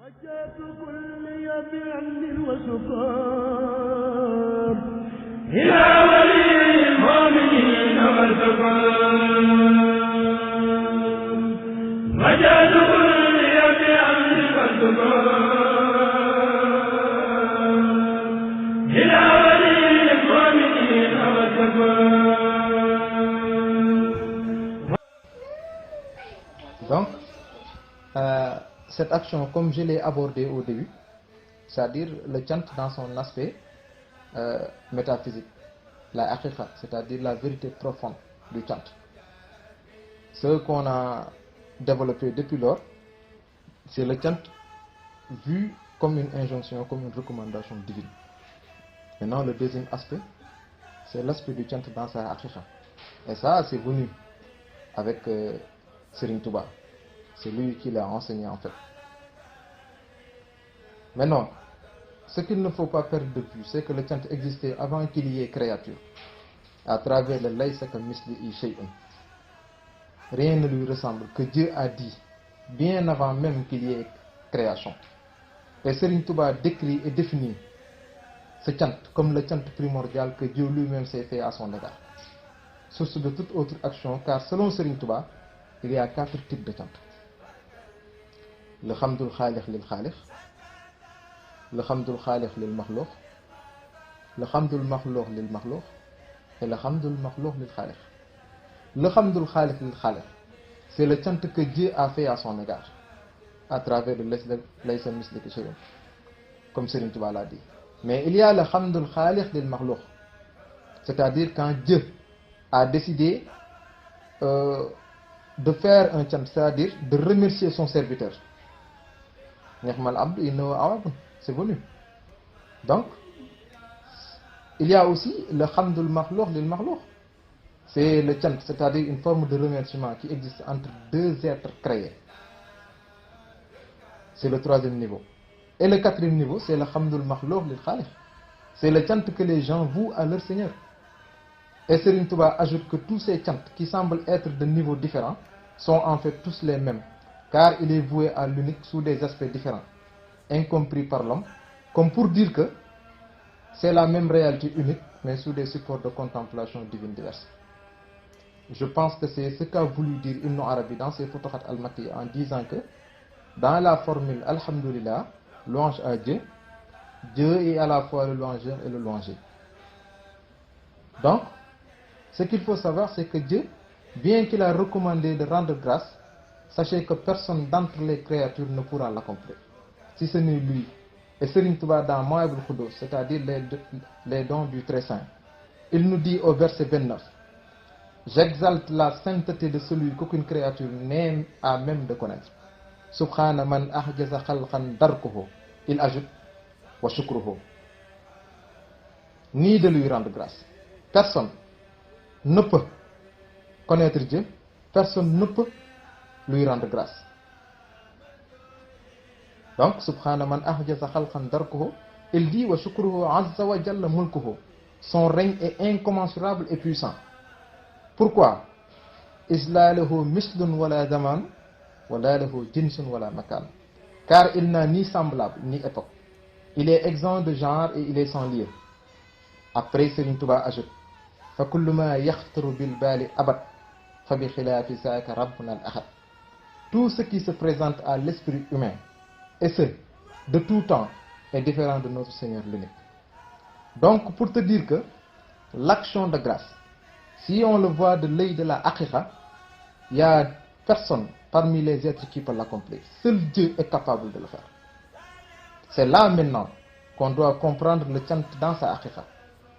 حاجات كل بعمل وسكر إلى ولي المؤمنين والسكر حاجات كل بعمل وسكر إلى ولي المؤمنين والسكر. Donc, cette action, comme je l'ai abordé au début, c'est-à-dire le chant dans son aspect métaphysique, la haqiqa, c'est-à-dire la vérité profonde du chant. Ce qu'on a développé depuis lors, c'est le chant vu comme une injonction, comme une recommandation divine. Maintenant, le deuxième aspect, c'est l'aspect du chant dans sa haqiqa. Et ça, c'est venu avec Serigne Touba. C'est lui qui l'a enseigné en fait. Maintenant, ce qu'il ne faut pas perdre de vue, c'est que le chant existait avant qu'il y ait créature, à travers le laysa ka mislihi shay'un. Rien ne lui ressemble, que Dieu a dit, bien avant même qu'il y ait création. Et Serigne Touba décrit et définit ce chant comme le chant primordial que Dieu lui-même s'est fait à son égard. Source de toute autre action, car selon Serigne Touba, il y a 4 types de chant. Le hamdul khaliq lil khaliq, le hamdul khaliq lil makhlouq, le hamdul makhlouq lil makhlouq et le hamdul makhlouq lil khaliq. Le hamdul khaliq lil khaliq, c'est le chant que Dieu a fait à son égard, à travers le laysa mislika shay'un, comme Serigne Touba l'a dit. Mais il y a le hamdul khaliq lil makhlouq, c'est-à-dire quand Dieu a décidé de faire un chant, c'est-à-dire de remercier son serviteur. C'est venu. Donc, il y a aussi le hamdul makhlouq lil makhlouq. C'est le chant, c'est-à-dire une forme de remerciement qui existe entre deux êtres créés. C'est le 3e niveau. Et le 4e niveau, c'est le hamdul makhlouq lil khaliq. C'est le chant que les gens vouent à leur Seigneur. Et Serigne Touba ajoute que tous ces chants qui semblent être de niveaux différents sont en fait tous les mêmes, car il est voué à l'unique sous des aspects différents, incompris par l'homme, comme pour dire que c'est la même réalité unique, mais sous des supports de contemplation divine diverses. Je pense que c'est ce qu'a voulu dire Ibn Arabi dans ses Futuhat al-Makki en disant que dans la formule Alhamdulillah, louange à Dieu, Dieu est à la fois le louangeur et le louangé. Donc, ce qu'il faut savoir, c'est que Dieu, bien qu'il a recommandé de rendre grâce, sachez que personne d'entre les créatures ne pourra l'accomplir, si ce n'est lui. Et Serigne Touba dans Mawahibul Khoudoss, c'est-à-dire les dons du Très Saint, il nous dit au verset 29, j'exalte la sainteté de celui qu'aucune créature n'est à même de connaître. Subhana man ahjaza khalqan darkuhu. Il ajoute wa shukruhu. Ni de lui rendre grâce. Personne ne peut connaître Dieu, personne ne peut lui rendre grâce. Donc, subhana man ahjaza khalqan darkuhu, il dit wa shukruhu azza wa jalla mulkuhu. Son règne est incommensurable et puissant. Pourquoi? Isla lahu mislun wala zaman, wala lahu jinsun wala makan. Car il n'a ni semblable ni époque. Il est exempt de genre et il est sans lieu. Après, Serigne Touba ajoute fa kullu ma yaxtaru bil bali abad fa bi khilaafi saaka rabbuna al ahad. Tout ce qui se présente à l'esprit humain, et ce, de tout temps, est différent de notre Seigneur l'unique. Donc, pour te dire que l'action de grâce, si on le voit de l'œil de la haqiqa, il n'y a personne parmi les êtres qui peut l'accomplir. Seul Dieu est capable de le faire. C'est là maintenant qu'on doit comprendre le chant dans sa haqiqa.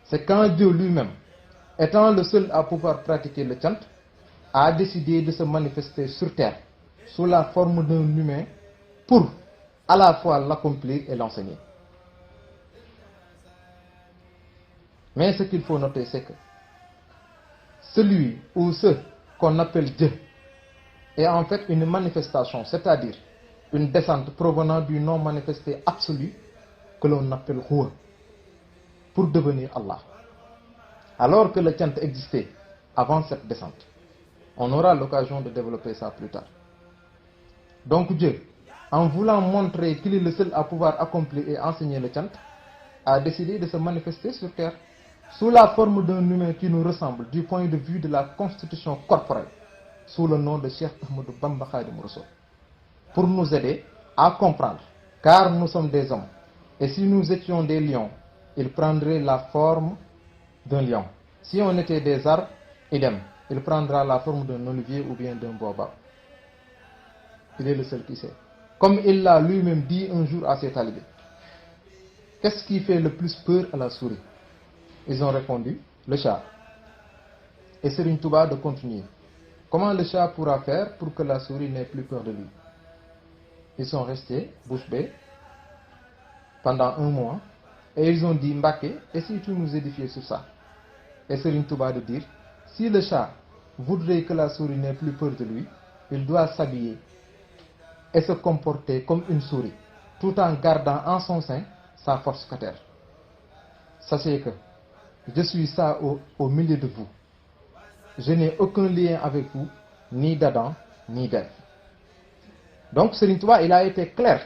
C'est quand Dieu lui-même, étant le seul à pouvoir pratiquer le chant, a décidé de se manifester sur terre sous la forme d'un humain pour à la fois l'accomplir et l'enseigner. Mais ce qu'il faut noter, c'est que celui ou ce qu'on appelle Dieu est en fait une manifestation, c'est-à-dire une descente provenant du non manifesté absolu que l'on appelle Huwa, pour devenir Allah. Alors que le chant existait avant cette descente. On aura l'occasion de développer ça plus tard. Donc Dieu, en voulant montrer qu'il est le seul à pouvoir accomplir et enseigner le chant, a décidé de se manifester sur terre sous la forme d'un humain qui nous ressemble du point de vue de la constitution corporelle, sous le nom de Cheikh Ahmadou Bamba Khadim Rassoul, pour nous aider à comprendre, car nous sommes des hommes, et si nous étions des lions, il prendrait la forme d'un lion. Si on était des arbres, idem, il prendra la forme d'un olivier ou bien d'un baobab. Il est le seul qui sait. Comme il l'a lui-même dit un jour à ses talibés. Qu'est-ce qui fait le plus peur à la souris? Ils ont répondu, le chat. Et Serigne Touba de continuer. Comment le chat pourra faire pour que la souris n'ait plus peur de lui? Ils sont restés bouche bée pendant un mois et ils ont dit, Mbacké, et si tu nous édifiais sur ça? Et Serigne Touba de dire, si le chat voudrait que la souris n'ait plus peur de lui, il doit s'habiller et se comporter comme une souris, tout en gardant en son sein sa force catère. Sachez que je suis ça au milieu de vous. Je n'ai aucun lien avec vous, ni d'Adam, ni d'Ève. Donc Serigne Touba, il a été clair.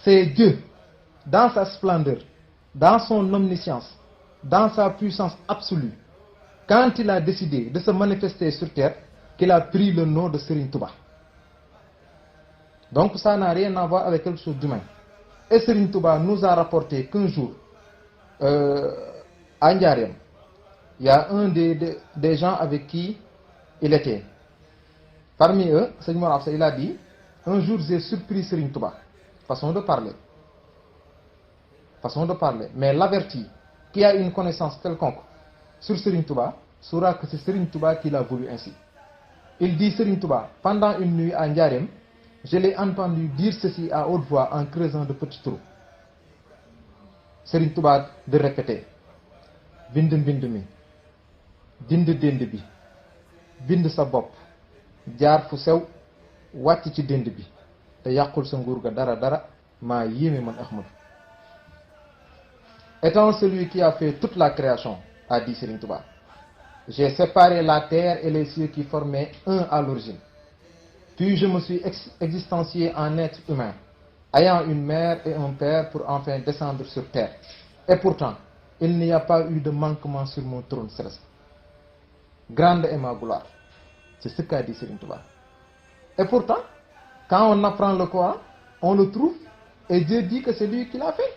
C'est Dieu, dans sa splendeur, dans son omniscience, dans sa puissance absolue, quand il a décidé de se manifester sur terre, qu'il a pris le nom de Serigne Touba. Donc ça n'a rien à voir avec quelque chose d'humain. Et Serigne Touba nous a rapporté qu'un jour, à Ndiarème, il y a un des gens avec qui il était. Parmi eux, Serigne Mor Absa, il a dit, un jour j'ai surpris Serigne Touba. Façon de parler. Façon de parler. Mais l'averti, qui a une connaissance quelconque sur Serigne Touba, saura que c'est Serigne Touba qui l'a voulu ainsi. Il dit, Serigne Touba, pendant une nuit à Ndiarème, je l'ai entendu dire ceci à haute voix en creusant de petits trous. Serigne Touba de répéter, bind mbind mi, dind dend bi, bind sa bopp, jaar fu sew, wàcc ci dend bi, te yàqul sa nguur ga dara dara, maa yéeme man Ahmadou. Étant celui qui a fait toute la création, a dit Serigne Touba, j'ai séparé la terre et les cieux qui formaient un à l'origine. Puis je me suis existencié en être humain, ayant une mère et un père pour enfin descendre sur terre. Et pourtant, il n'y a pas eu de manquement sur mon trône céleste. Grande est ma gloire. C'est ce qu'a dit Serigne Touba. Et pourtant, quand on apprend le Coran, on le trouve et Dieu dit que c'est lui qui l'a fait.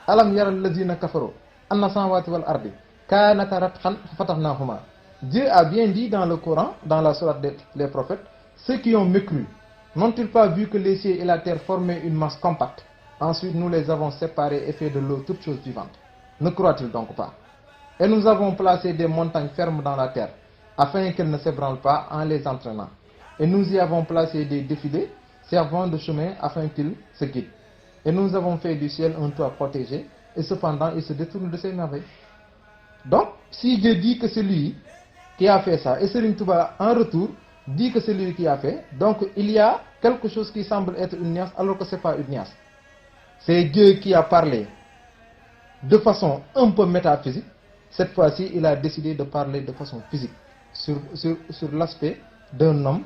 Alam yara allazina kafaru anna samawati wal ardi kanata ratqan fatahnahuma. Dieu a bien dit dans le Coran, dans la sourate des prophètes, ceux qui ont mécru, n'ont-ils pas vu que les cieux et la terre formaient une masse compacte? Ensuite, nous les avons séparés et fait de l'eau toutes choses vivantes. Ne croient-ils donc pas? Et nous avons placé des montagnes fermes dans la terre, afin qu'elles ne s'ébranlent pas en les entraînant. Et nous y avons placé des défilés servant de chemin afin qu'ils se guident. Et nous avons fait du ciel un toit protégé, et cependant il se détourne de ses merveilles. Donc, si Dieu dit que c'est lui qui a fait ça, et Serigne Touba en retour dit que c'est lui qui a fait, donc il y a quelque chose qui semble être une nuance alors que ce n'est pas une nuance. C'est Dieu qui a parlé de façon un peu métaphysique. Cette fois-ci, il a décidé de parler de façon physique sur l'aspect d'un homme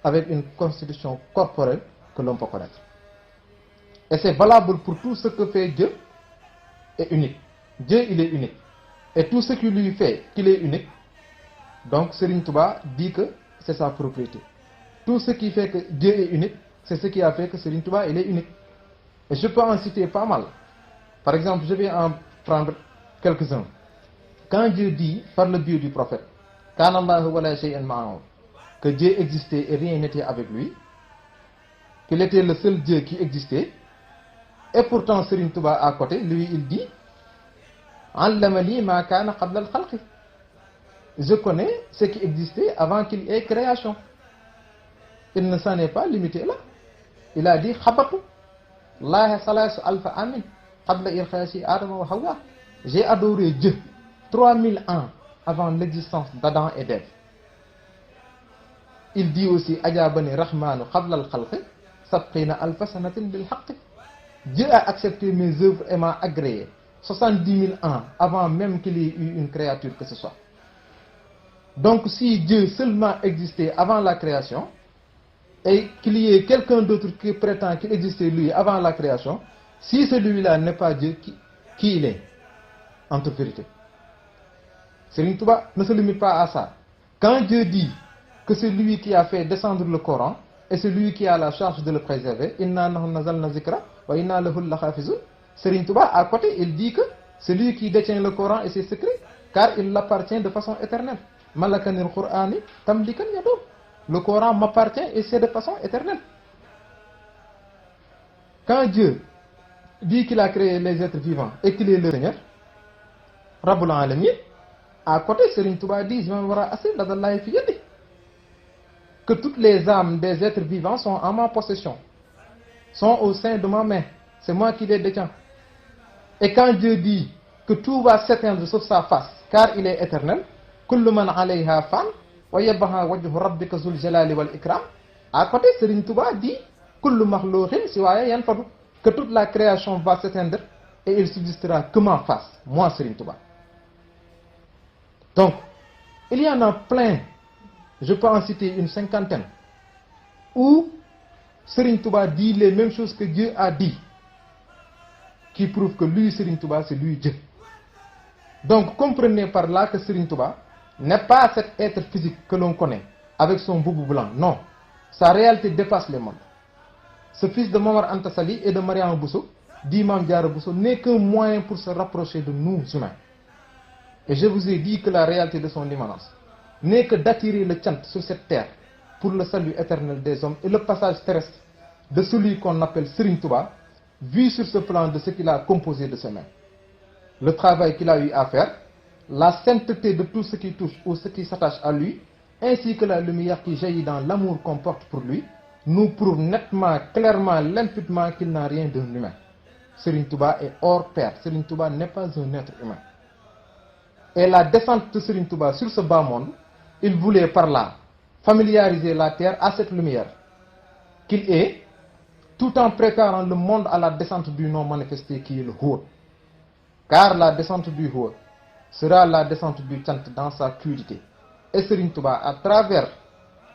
avec une constitution corporelle que l'on peut connaître. Et c'est valable pour tout ce que fait Dieu est unique. Dieu, il est unique. Et tout ce qui lui fait qu'il est unique, donc Serigne Touba dit que c'est sa propriété. Tout ce qui fait que Dieu est unique, c'est ce qui a fait que Serigne Touba, il est unique. Et je peux en citer pas mal. Par exemple, je vais en prendre quelques-uns. Quand Dieu dit, par le biais du prophète, que Dieu existait et rien n'était avec lui, qu'il était le seul Dieu qui existait, et pourtant Serigne Touba à côté, lui il dit, je connais ce qui existait avant qu'il y ait création. Il ne s'en est pas limité là. Il a dit, j'ai adoré Dieu 3000 ans avant l'existence d'Adam et d'Ève. Il dit aussi, Dieu a accepté mes œuvres et m'a agréé 70 000 ans avant même qu'il y ait eu une créature que ce soit. Donc si Dieu seulement existait avant la création, et qu'il y ait quelqu'un d'autre qui prétend qu'il existait lui avant la création, si celui-là n'est pas Dieu, qui il est en toute vérité? Serigne Touba ne se limite pas à ça. Quand Dieu dit que c'est lui qui a fait descendre le Coran et c'est lui qui a la charge de le préserver, inna nahnu nazzalna zikra wa inna lahu lahafizun, Serigne Touba à côté il dit que c'est lui qui détient le Coran et ses secrets, car il l'appartient de façon éternelle. Malakanil Qur'ani tamlikan yado. Le Coran m'appartient et c'est de façon éternelle. Quand Dieu dit qu'il a créé les êtres vivants et qu'il est le Seigneur, Rabbul Alamin, à côté, Serigne Touba dit que toutes les âmes des êtres vivants sont en ma possession, sont au sein de ma main. C'est moi qui les détiens. Et quand Dieu dit que tout va s'éteindre sauf sa face, car il est éternel, kullu man alayha fan wa yabqa wajhu rabbika zul jalali wal ikram, à côté, Serigne Touba dit kullu makhluqin siwaya yanfadu, que toute la création va s'éteindre et il subsistera que ma face, moi Serigne Touba. Donc, il y en a plein, je peux en citer une cinquantaine, où Serigne Touba dit les mêmes choses que Dieu a dit, qui prouvent que lui, Serigne Touba, c'est lui Dieu. Donc, comprenez par là que Serigne Touba n'est pas cet être physique que l'on connaît, avec son boubou blanc, non. Sa réalité dépasse les mondes. Ce fils de Momar Anta Sali et de Mariama Bousso, dit Mame Diarra Bousso, n'est qu'un moyen pour se rapprocher de nous humains. Et je vous ai dit que la réalité de son immanence n'est que d'attirer le chant sur cette terre pour le salut éternel des hommes et le passage terrestre de celui qu'on appelle Serigne Touba, vu sur ce plan de ce qu'il a composé de ses mains. Le travail qu'il a eu à faire, la sainteté de tout ce qui touche ou ce qui s'attache à lui, ainsi que la lumière qui jaillit dans l'amour qu'on porte pour lui, nous prouve nettement, clairement, limpidement qu'il n'a rien d'un humain. Serigne Touba est hors pair. Serigne Touba n'est pas un être humain. Et la descente de Serigne Touba sur ce bas monde, il voulait par là familiariser la terre à cette lumière qu'il est, tout en préparant le monde à la descente du non manifesté qui est le Haut. Car la descente du Haut sera la descente du chant dans sa crudité. Et Serigne Touba, à travers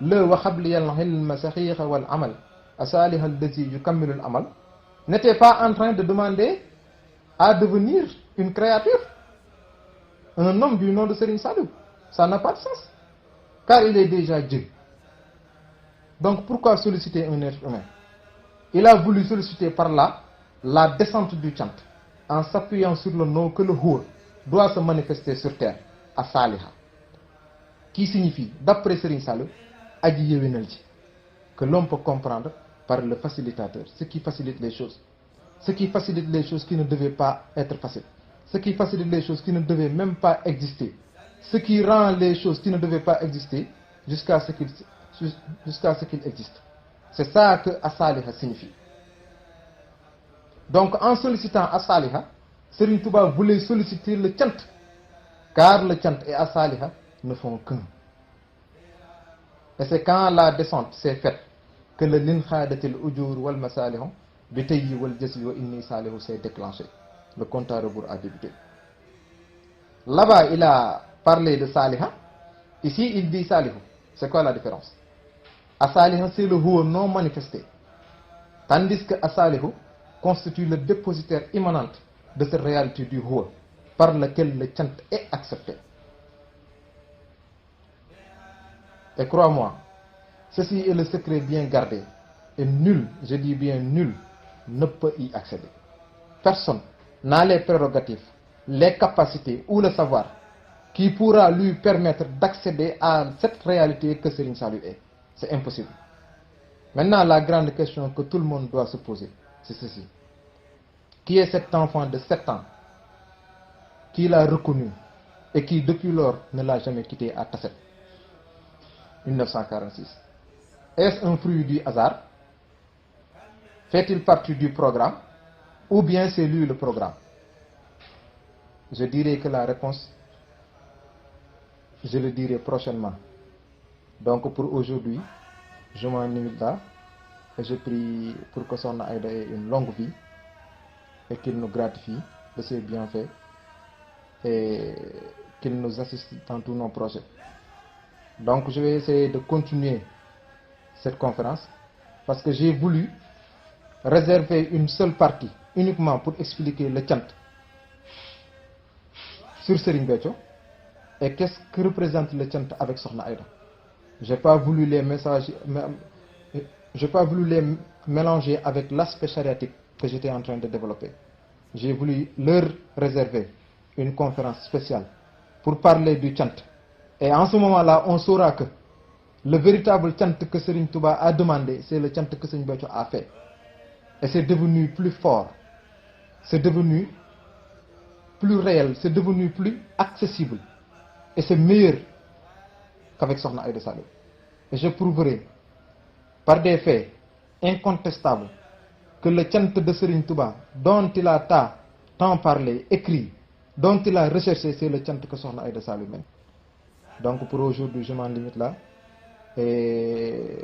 le Wahabliyal Hilma Sakhiha wal Amal, Asalihal Dazi Yukammilul Amal, n'était pas en train de demander à devenir une créature. Un homme du nom de Serigne Saliou, ça n'a pas de sens, car il est déjà Dieu. Donc pourquoi solliciter un être humain? Il a voulu solliciter par là la descente du chant, en s'appuyant sur le nom que le Haut doit se manifester sur terre, à Saliha, qui signifie, d'après Serigne Saliou, Aji Yewenal Ji, que l'homme peut comprendre par le facilitateur, ce qui facilite les choses. Ce qui facilite les choses qui ne devaient pas être faciles. Ce qui facilite les choses qui ne devaient même pas exister. Ce qui rend les choses qui ne devaient pas exister jusqu'à ce qu'il existe. C'est ça que As-Saliha signifie. Donc en sollicitant As-Saliha, Serigne Touba voulait solliciter le chant, car le chant et As-Saliha ne font qu'un. Et c'est quand la descente s'est faite que le linkhadatil ujur wal masalihum bitayi wal jasi wa inni salihu s'est déclenché. Le compte à rebours a débuté. Là-bas, il a parlé de Saliha. Ici, il dit Salihu. C'est quoi la différence? As-Saliha, c'est le Haut non manifesté. Tandis que As-Salihu constitue le dépositaire immanent de cette réalité du Haut, par lequel le chant est accepté. Et crois-moi, ceci est le secret bien gardé. Et nul, je dis bien nul, ne peut y accéder. Personne n'a les prérogatives, les capacités ou le savoir qui pourra lui permettre d'accéder à cette réalité que Serigne Saliou est. C'est impossible. Maintenant, la grande question que tout le monde doit se poser, c'est ceci. Qui est cet enfant de 7 ans qui l'a reconnu et qui depuis lors ne l'a jamais quitté à Tasset 1946? Est-ce un fruit du hasard? Fait-il partie du programme? Ou bien c'est lui le programme? Je dirais que la réponse, je le dirai prochainement. Donc pour aujourd'hui, je m'en limite là et je prie pour que Sokhna Aïda ait une longue vie et qu'il nous gratifie de ses bienfaits et qu'il nous assiste dans tous nos projets. Donc je vais essayer de continuer cette conférence parce que j'ai voulu réserver une seule partie uniquement pour expliquer le chant sur Serigne Béthio et qu'est-ce que représente le chant avec Sokhna Aïda. J'ai pas voulu les mélanger avec l'aspect chariatique que j'étais en train de développer. J'ai voulu leur réserver une conférence spéciale pour parler du chant. Et en ce moment-là, on saura que le véritable chant que Serigne Touba a demandé, c'est le chant que Serigne Béthio a fait. Et c'est devenu plus fort, c'est devenu plus réel, c'est devenu plus accessible. Et c'est meilleur qu'avec Sokhna Aïda Saliou. Et je prouverai par des faits incontestables que le chant de Serigne Touba, dont il a tant parlé, écrit, dont il a recherché, c'est le chant que Sokhna Aïda Saliou mène. Donc pour aujourd'hui, je m'en limite là. Et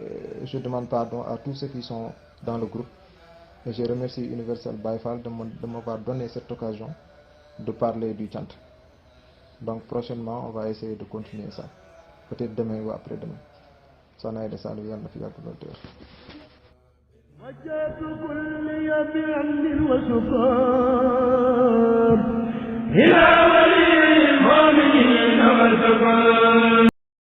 je demande pardon à tous ceux qui sont dans le groupe. Et je remercie Universel Baye Fall de m'avoir donné cette occasion de parler du chant. Donc prochainement, on va essayer de continuer ça. Peut-être demain ou après-demain. Sokhna Aïda Saliou yàlla na fi yàgg lool te wér.